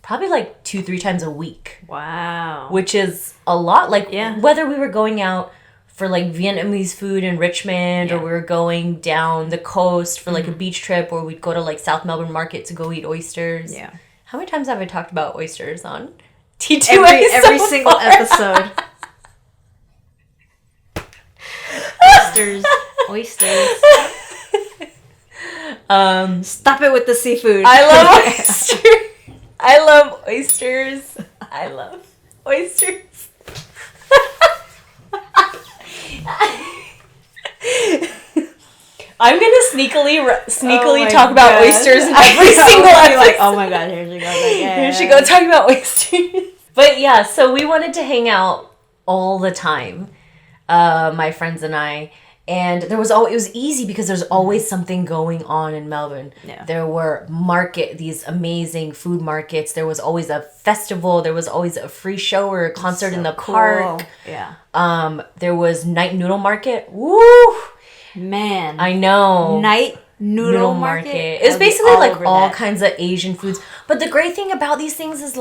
Speaker 1: probably 2-3 times a week.
Speaker 2: Wow.
Speaker 1: Which is a lot. Whether we were going out for Vietnamese food in Richmond or we were going down the coast for a beach trip, or we'd go to South Melbourne Market to go eat oysters. Yeah. How many times have I talked about oysters on T2A?
Speaker 2: Every single episode. Oysters. Stop it with the seafood.
Speaker 1: I love oysters. I love oysters. I love oysters. I'm gonna sneakily talk about oysters in every single episode.
Speaker 2: Oh my god, here she goes.
Speaker 1: Here she goes talking about oysters. But yeah, so we wanted to hang out all the time, my friends and I. And it was easy because there's always something going on in Melbourne. Yeah. There were these amazing food markets. There was always a festival. There was always a free show or a concert in the park.
Speaker 2: Yeah.
Speaker 1: There was night noodle market. Woo!
Speaker 2: Man.
Speaker 1: I know.
Speaker 2: Night noodle market.
Speaker 1: It's basically all kinds of Asian foods. But the great thing about these things is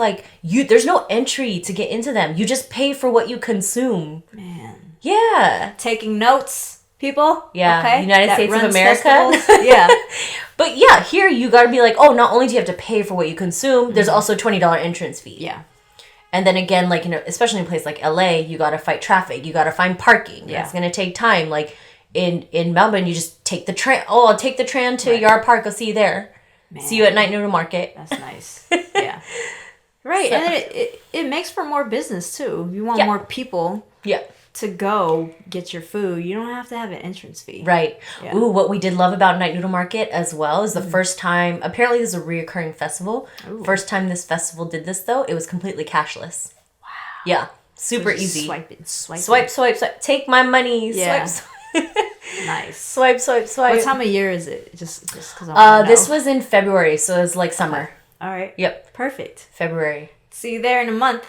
Speaker 1: there's no entry to get into them. You just pay for what you consume.
Speaker 2: Man.
Speaker 1: Yeah.
Speaker 2: Taking notes. People,
Speaker 1: okay? United States of America.
Speaker 2: Yeah.
Speaker 1: But yeah, here you gotta be not only do you have to pay for what you consume, there's also $20 entrance fee.
Speaker 2: Yeah.
Speaker 1: And then again, especially in a place like LA, you gotta fight traffic, you gotta find parking. Yeah. It's gonna take time. In Melbourne, you just take the tram. Oh, I'll take the tram to Yard Park. I'll see you there. Man. See you at Night Noodle Market.
Speaker 2: That's nice. Yeah. Right, so. And then it makes for more business too. You want more people.
Speaker 1: Yeah.
Speaker 2: To go get your food, you don't have to have an entrance fee.
Speaker 1: Right. Yeah. Ooh, what we did love about Night Noodle Market as well is the first time, apparently this is a reoccurring festival. Ooh. First time this festival did this though, it was completely cashless. Wow. Yeah. Super easy. Swipe. Take my money. Yeah. Swipe.
Speaker 2: Nice.
Speaker 1: Swipe.
Speaker 2: What time of year is it? Just because I
Speaker 1: this was in February, so it was summer.
Speaker 2: Okay. All right.
Speaker 1: Yep.
Speaker 2: Perfect.
Speaker 1: February.
Speaker 2: See you there in a month.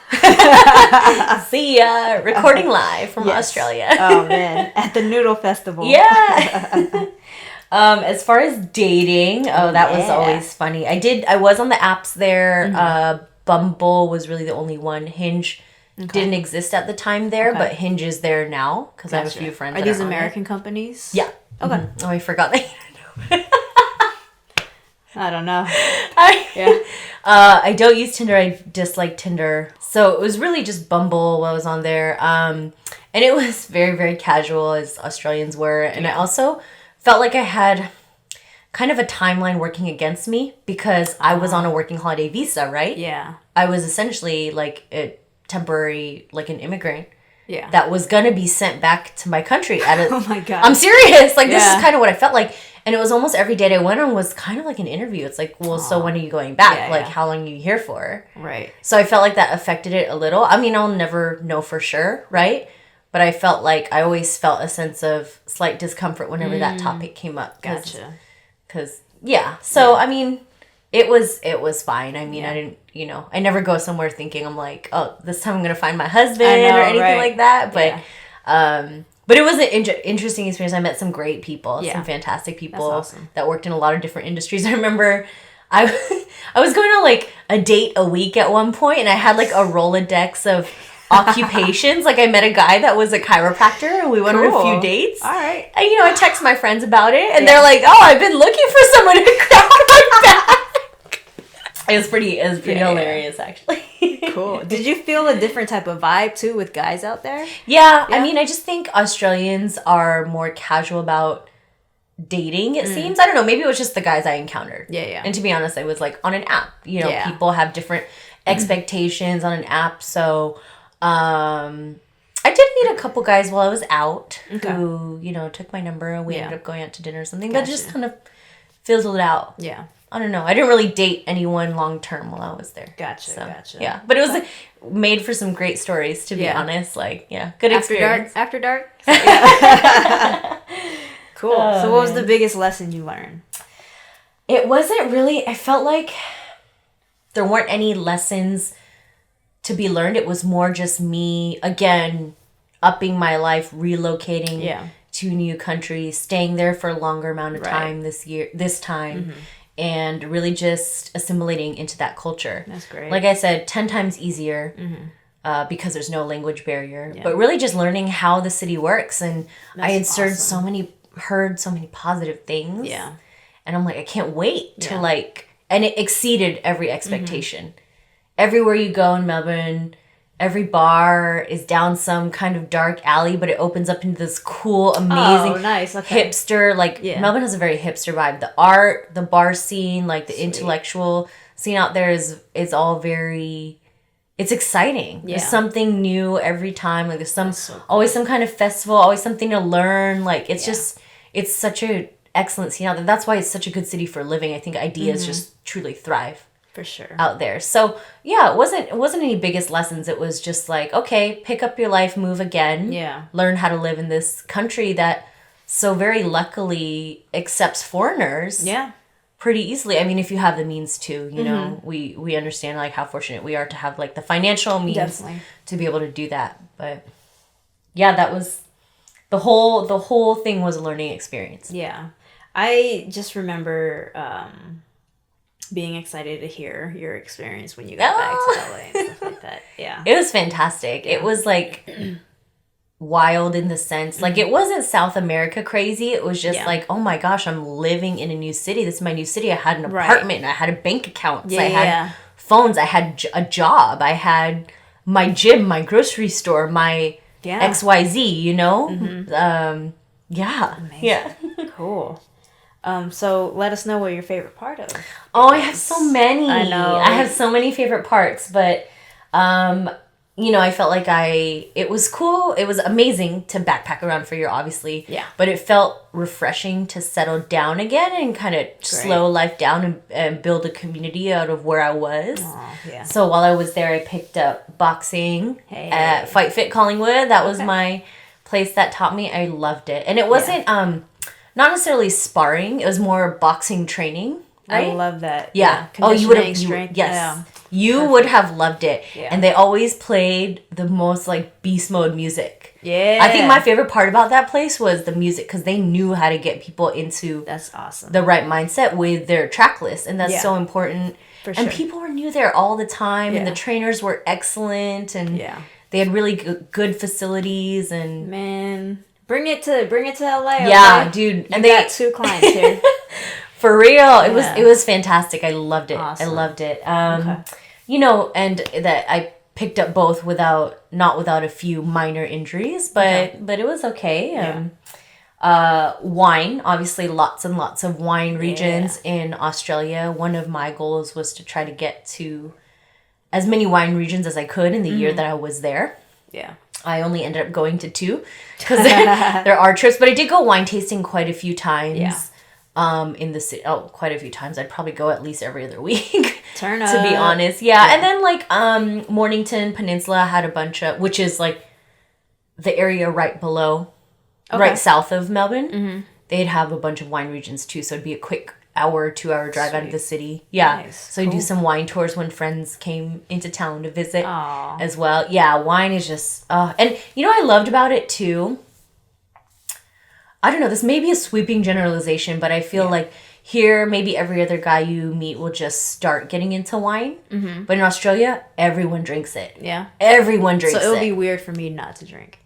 Speaker 1: See ya. Recording live from Australia.
Speaker 2: Oh, man. At the Noodle Festival.
Speaker 1: Yeah. As far as dating, that was always funny. I was on the apps there. Mm-hmm. Bumble was really the only one. Hinge didn't exist at the time there, but Hinge is there now because I have a few friends.
Speaker 2: Are these American companies?
Speaker 1: Yeah.
Speaker 2: Okay.
Speaker 1: Mm-hmm. Oh, I forgot that.
Speaker 2: I don't know.
Speaker 1: I don't use Tinder. I dislike Tinder. So it was really just Bumble while I was on there. And it was very, very casual, as Australians were. And I also felt like I had kind of a timeline working against me because I was on a working holiday visa, right?
Speaker 2: Yeah.
Speaker 1: I was essentially like a temporary, like an immigrant.
Speaker 2: Yeah.
Speaker 1: That was going to be sent back to my country.
Speaker 2: Oh my God.
Speaker 1: I'm serious. Like, this is kind of what I felt like. And it was almost every date I went on was kind of like an interview. It's like, well, so when are you going back?
Speaker 2: Yeah,
Speaker 1: like, how long are you here for?
Speaker 2: Right.
Speaker 1: So I felt like that affected it a little. I mean, I'll never know for sure, right? But I felt like I always felt a sense of slight discomfort whenever that topic came up.
Speaker 2: Gotcha.
Speaker 1: Because, So, I mean, it was fine. I mean, I didn't, I never go somewhere thinking I'm like, oh, this time I'm going to find my husband or anything like that. But, but it was an interesting experience. I met some great people, some fantastic people that worked in a lot of different industries. I remember I was going on like a date a week at one point, and I had like a Rolodex of occupations. Like, I met a guy that was a chiropractor, and we went on a few dates.
Speaker 2: All right.
Speaker 1: And, I text my friends about it, and they're like, oh, I've been looking for someone to crack my back. It was pretty hilarious, actually.
Speaker 2: Cool. Did you feel a different type of vibe, too, with guys out there?
Speaker 1: Yeah. I mean, I just think Australians are more casual about dating, it seems. I don't know. Maybe it was just the guys I encountered.
Speaker 2: Yeah.
Speaker 1: And to be honest, I was like on an app. People have different expectations on an app. So I did meet a couple guys while I was out who, took my number, and we ended up going out to dinner or something. But just kind of fizzled out.
Speaker 2: Yeah.
Speaker 1: I don't know. I didn't really date anyone long term while I was there.
Speaker 2: Gotcha.
Speaker 1: Yeah. But it was made for some great stories, to be honest. Like, good experience.
Speaker 2: After dark? Yeah. Cool.
Speaker 1: Oh,
Speaker 2: so what was the biggest lesson you learned?
Speaker 1: It wasn't really, I felt like there weren't any lessons to be learned. It was more just me, again, upping my life, relocating to a new country, staying there for a longer amount of time this time. And really just assimilating into that culture.
Speaker 2: That's great.
Speaker 1: Like I said, 10 times easier because there's no language barrier. Yeah. But really just learning how the city works. And I had heard so many positive things.
Speaker 2: Yeah.
Speaker 1: And I'm like, I can't wait to and it exceeded every expectation. Everywhere you go in Melbourne, every bar is down some kind of dark alley, but it opens up into this cool, amazing, hipster. Like, Melbourne has a very hipster vibe. The art, the bar scene, like the intellectual scene out there is all very. It's exciting. Yeah. There's something new every time. Like, there's always some kind of festival, always something to learn. Like, it's just it's such a excellent scene out there. That's why it's such a good city for living. I think ideas just truly thrive.
Speaker 2: For sure.
Speaker 1: Out there. So, it wasn't any biggest lessons. It was just like, okay, pick up your life, move again. Yeah. Learn how to live in this country that so very luckily accepts foreigners. Yeah. Pretty easily. I mean, if you have the means to, we understand like how fortunate we are to have like the financial means to be able to do that. But that was the whole thing was a learning experience.
Speaker 2: Yeah. I just remember being excited to hear your experience when you got back to LA and stuff like that. Yeah.
Speaker 1: It was fantastic. Yeah. It was like wild in the sense, like, it wasn't South America crazy. It was just like, oh my gosh, I'm living in a new city. This is my new city. I had an apartment and I had a bank account. I had phones. I had a job. I had my gym, my grocery store, my XYZ,
Speaker 2: Amazing.
Speaker 1: Yeah.
Speaker 2: Cool. So let us know what your favorite part of.
Speaker 1: I have so many.
Speaker 2: I know.
Speaker 1: I have so many favorite parts, but I felt like it was cool. It was amazing to backpack around for a year, obviously. Yeah. But it felt refreshing to settle down again and kind of slow life down and build a community out of where I was. Yeah. So while I was there, I picked up boxing at Fight Fit Collingwood. That was my place that taught me. I loved it. And it wasn't not necessarily sparring. It was more boxing training. Right?
Speaker 2: I love that.
Speaker 1: Yeah. You would have. Yes. Yeah. You would have loved it. Yeah. And they always played the most like beast mode music. Yeah. I think my favorite part about that place was the music because they knew how to get people into
Speaker 2: that's awesome
Speaker 1: the right mindset with their track list, and that's so important. For sure. And people were new there all the time, and the trainers were excellent, and they had really good facilities and
Speaker 2: Bring it to LA.
Speaker 1: Yeah,
Speaker 2: okay?
Speaker 1: dude.
Speaker 2: And they got 2 clients here.
Speaker 1: For real. It was fantastic. I loved it.
Speaker 2: Awesome.
Speaker 1: I loved it.
Speaker 2: Okay.
Speaker 1: You know, and that I picked up both not without a few minor injuries, but it was okay. Wine, obviously lots and lots of wine regions in Australia. One of my goals was to try to get to as many wine regions as I could in the year that I was there.
Speaker 2: Yeah.
Speaker 1: I only ended up going to 2 because there are trips, but I did go wine tasting quite a few times.
Speaker 2: Yeah.
Speaker 1: In the city, quite a few times. I'd probably go at least every other week.
Speaker 2: Turn up.
Speaker 1: To be honest, yeah. And then like Mornington Peninsula had a bunch of, which is like the area right below, right south of Melbourne. Mm-hmm. They'd have a bunch of wine regions too, so it'd be a quick 2-hour drive out of the city. Yeah,
Speaker 2: nice.
Speaker 1: So you do some wine tours when friends came into town to visit.
Speaker 2: Aww.
Speaker 1: As well. Yeah, wine is just, and you know what I loved about it too? I don't know, this may be a sweeping generalization, but I feel like here, maybe every other guy you meet will just start getting into wine. Mm-hmm. But in Australia, everyone drinks it.
Speaker 2: Yeah.
Speaker 1: Everyone drinks it.
Speaker 2: So it'll be weird for me not to drink.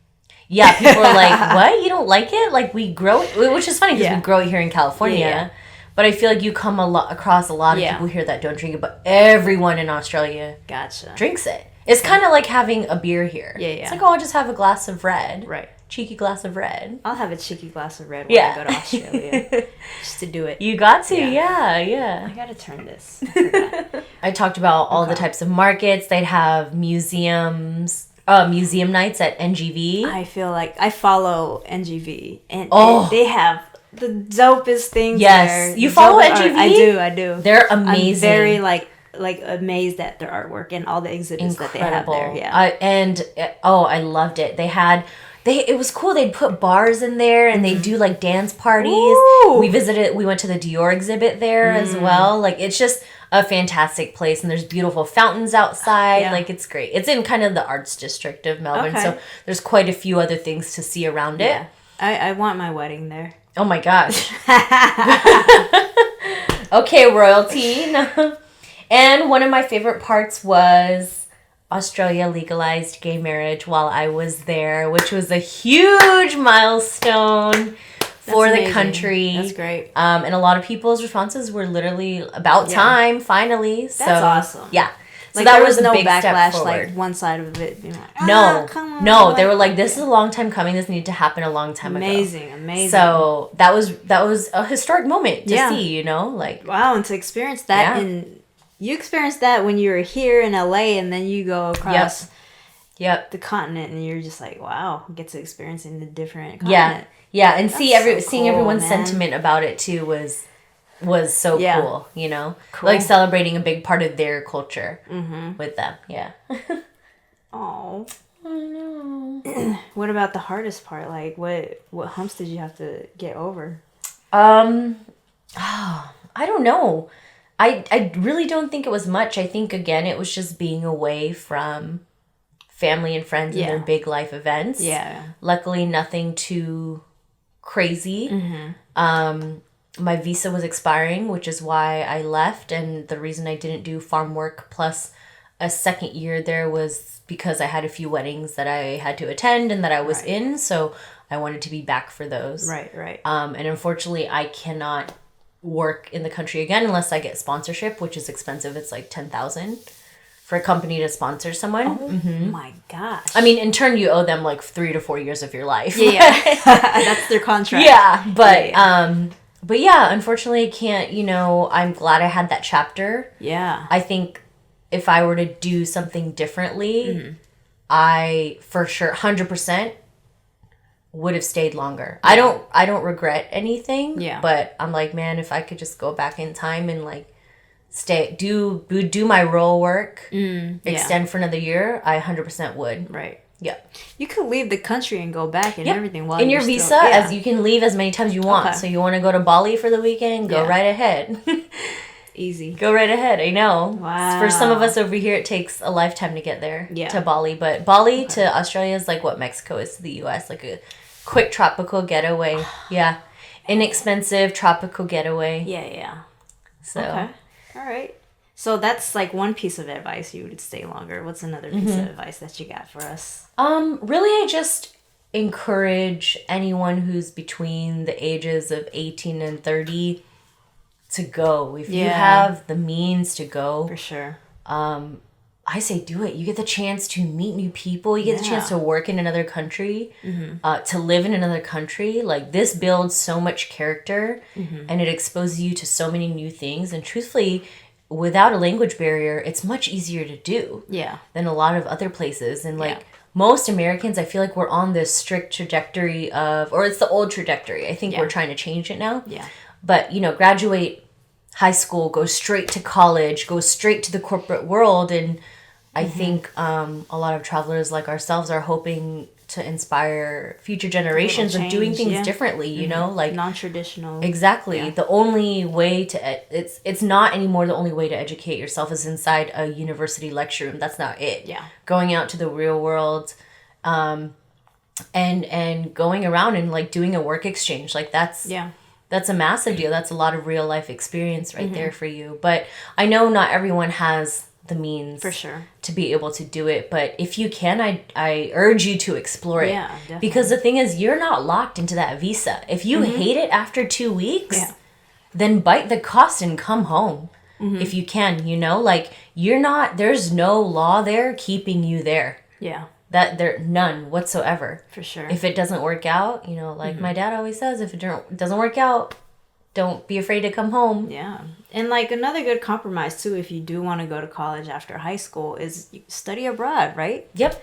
Speaker 1: Yeah, people are like, what? You don't like it? Like, we grow it? Which is funny because we grow it here in California. Yeah. But I feel like you come across a lot of people here that don't drink it, but everyone in Australia drinks it. It's kind of like having a beer here.
Speaker 2: Yeah.
Speaker 1: It's like, I'll just have a glass of red.
Speaker 2: Right.
Speaker 1: Cheeky glass of red.
Speaker 2: I'll have a cheeky glass of red when I go to Australia. Just to do it.
Speaker 1: You got to, yeah.
Speaker 2: I gotta turn this.
Speaker 1: I talked about all the types of markets. They'd have museums, museum nights at NGV.
Speaker 2: I feel like I follow NGV and they have the dopest things there.
Speaker 1: You follow NGV?
Speaker 2: I do.
Speaker 1: They're amazing.
Speaker 2: I'm very like amazed at their artwork and all the exhibits that they have there. Yeah.
Speaker 1: I loved it. It was cool. They'd put bars in there and they'd do like dance parties.
Speaker 2: Ooh.
Speaker 1: We went to the Dior exhibit there as well. Like, it's just a fantastic place, and there's beautiful fountains outside.
Speaker 2: Yeah.
Speaker 1: Like, it's great. It's in kind of the arts district of Melbourne. So there's quite a few other things to see around it.
Speaker 2: Yeah. I want my wedding there.
Speaker 1: Oh my gosh. Okay, royalty. And one of my favorite parts was Australia legalized gay marriage while I was there, which was a huge milestone for the country.
Speaker 2: That's great.
Speaker 1: And a lot of people's responses were literally about time, finally.
Speaker 2: That's awesome.
Speaker 1: Yeah. So
Speaker 2: like,
Speaker 1: that
Speaker 2: there
Speaker 1: was
Speaker 2: no
Speaker 1: a big
Speaker 2: backlash,
Speaker 1: step forward.
Speaker 2: like one side of it being like,
Speaker 1: no, they were like, this is a long time coming. This needed to happen a long time ago.
Speaker 2: Amazing.
Speaker 1: So that was a historic moment to see, you know, like,
Speaker 2: wow, and to experience that you experienced that when you were here in LA, and then you go across the continent, and you're just like, wow, get to experience in a different continent.
Speaker 1: Yeah, and
Speaker 2: That's
Speaker 1: seeing everyone's sentiment about it too was so cool, you know? Cool. Like celebrating a big part of their culture with them. Yeah.
Speaker 2: Oh. I know. What about the hardest part? Like, what humps did you have to get over?
Speaker 1: I don't know. I really don't think it was much. I think, again, it was just being away from family and friends and their big life events.
Speaker 2: Yeah.
Speaker 1: Luckily, nothing too crazy. My visa was expiring, which is why I left. And the reason I didn't do farm work plus a second year there was because I had a few weddings that I had to attend and that I was in. So I wanted to be back for those.
Speaker 2: Right.
Speaker 1: And unfortunately, I cannot work in the country again unless I get sponsorship, which is expensive. It's like $10,000 for a company to sponsor someone.
Speaker 2: Oh my gosh.
Speaker 1: I mean, in turn, you owe them like 3 to 4 years of your life.
Speaker 2: Yeah. That's their contract.
Speaker 1: Yeah. But yeah, unfortunately I can't, you know, I'm glad I had that chapter.
Speaker 2: Yeah.
Speaker 1: I think if I were to do something differently, I for sure 100% would have stayed longer. Yeah. I don't regret anything.
Speaker 2: Yeah.
Speaker 1: But I'm like, man, if I could just go back in time and like do my role work, extend for another year, I 100% would.
Speaker 2: Right.
Speaker 1: Yeah.
Speaker 2: You could leave the country and go back and everything while
Speaker 1: in your visa, as you can leave as many times you want.
Speaker 2: Okay.
Speaker 1: So you want to go to Bali for the weekend, go right ahead.
Speaker 2: Easy.
Speaker 1: Go right ahead. I know.
Speaker 2: Wow.
Speaker 1: For some of us over here, it takes a lifetime to get there to Bali. But Bali to Australia is like what Mexico is to the U.S. Like a quick tropical getaway. Yeah. Inexpensive tropical getaway.
Speaker 2: Yeah.
Speaker 1: So.
Speaker 2: Okay. All right. So that's like one piece of advice you would stay longer. What's another piece of advice that you got for us?
Speaker 1: Really, I just encourage anyone who's between the ages of 18 and 30 to go, if you have the means to go,
Speaker 2: for sure,
Speaker 1: I say do it. You get the chance to meet new people. You get the chance to work in another country, to live in another country. Like, this builds so much character, and it exposes you to so many new things. And truthfully, without a language barrier, it's much easier to do than a lot of other places. And like most Americans, I feel like we're on this strict trajectory of, or it's the old trajectory. I think we're trying to change it now.
Speaker 2: Yeah.
Speaker 1: But, you know, graduate high school, go straight to college, go straight to the corporate world. And I think a lot of travelers like ourselves are hoping to inspire future generations of doing things differently, you know, like
Speaker 2: non-traditional.
Speaker 1: Exactly. The only way to it's not anymore the only way to educate yourself is inside a university lecture room. That's not it.
Speaker 2: Yeah.
Speaker 1: Going out to the real world, and going around and like doing a work exchange, like that's a massive deal. That's a lot of real life experience right there for you. But I know not everyone has the means
Speaker 2: for sure
Speaker 1: to be able to do it, but if you can, I urge you to explore it.
Speaker 2: Definitely.
Speaker 1: Because the thing is, you're not locked into that visa. If you hate it after 2 weeks, then bite the cost and come home if you can, you know, like there's no law there keeping you there. That there none whatsoever.
Speaker 2: For sure.
Speaker 1: If it doesn't work out, you know, like my dad always says, if it doesn't work out, don't be afraid to come home.
Speaker 2: Yeah. And like another good compromise too, if you do want to go to college after high school, is study abroad, right?
Speaker 1: Yep.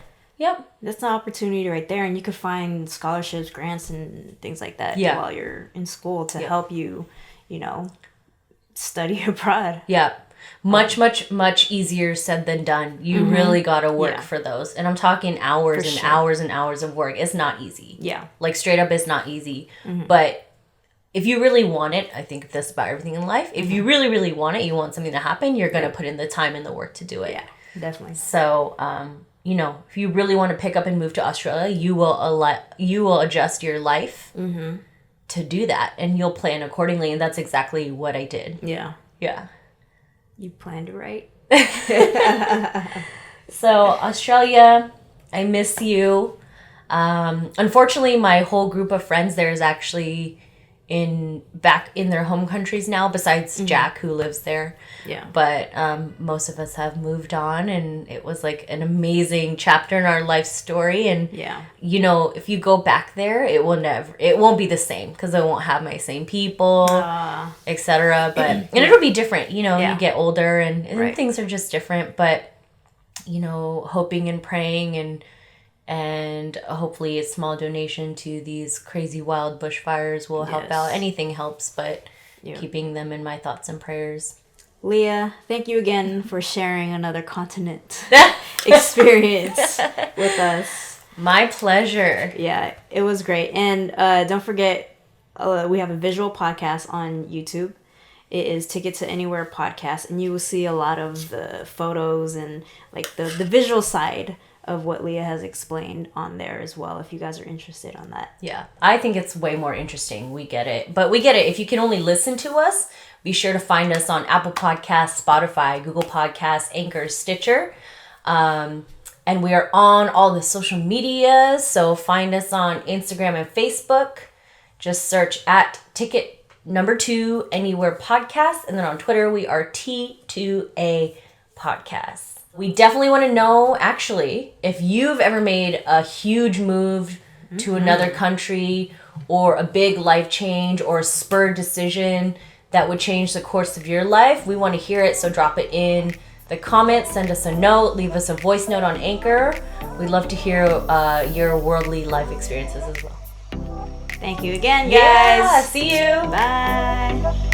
Speaker 2: That's an opportunity right there. And you could find scholarships, grants, and things like that while you're in school to help you, you know, study abroad.
Speaker 1: Yeah. Much easier said than done. You really got to work for those. And I'm talking hours and hours and hours of work. It's not easy.
Speaker 2: Yeah.
Speaker 1: Like, straight up, it's not easy. But if you really want it, I think that's about everything in life. If you really, really want it, you want something to happen, you're going to put in the time and the work to do it.
Speaker 2: Yeah, definitely.
Speaker 1: So, you know, if you really want to pick up and move to Australia, you will adjust your life to do that, and you'll plan accordingly. And that's exactly what I did.
Speaker 2: Yeah.
Speaker 1: Yeah.
Speaker 2: You planned right.
Speaker 1: So, Australia, I miss you. Unfortunately, my whole group of friends there is actually back in their home countries now, besides Jack, who lives there.
Speaker 2: Yeah.
Speaker 1: But most of us have moved on, and it was like an amazing chapter in our life story. And you know, if you go back there, it won't be the same, because I won't have my same people, etc. But and it'll be different. You know, you get older, and things are just different. But you know, hoping and praying and hopefully a small donation to these crazy wild bushfires will help out. Anything helps, but keeping them in my thoughts and prayers.
Speaker 2: Leah, thank you again for sharing another continent experience with us.
Speaker 1: My pleasure.
Speaker 2: Yeah, it was great. And don't forget, we have a visual podcast on YouTube. It is Ticket to Anywhere podcast, and you will see a lot of the photos and like the visual side of what Leah has explained on there as well, if you guys are interested on that.
Speaker 1: Yeah, I think it's way more interesting. We get it. But we get it. If you can only listen to us, be sure to find us on Apple Podcasts, Spotify, Google Podcasts, Anchor, Stitcher. And we are on all the social medias, so find us on Instagram and Facebook. Just search at Ticket2 Anywhere Podcast. And then on Twitter, we are T2A Podcast. We definitely want to know, actually, if you've ever made a huge move to another country, or a big life change, or a spur decision that would change the course of your life. We want to hear it, so drop it in the comments, send us a note, leave us a voice note on Anchor. We'd love to hear your worldly life experiences as well.
Speaker 2: Thank you again, guys.
Speaker 1: Yeah, see you.
Speaker 2: Bye.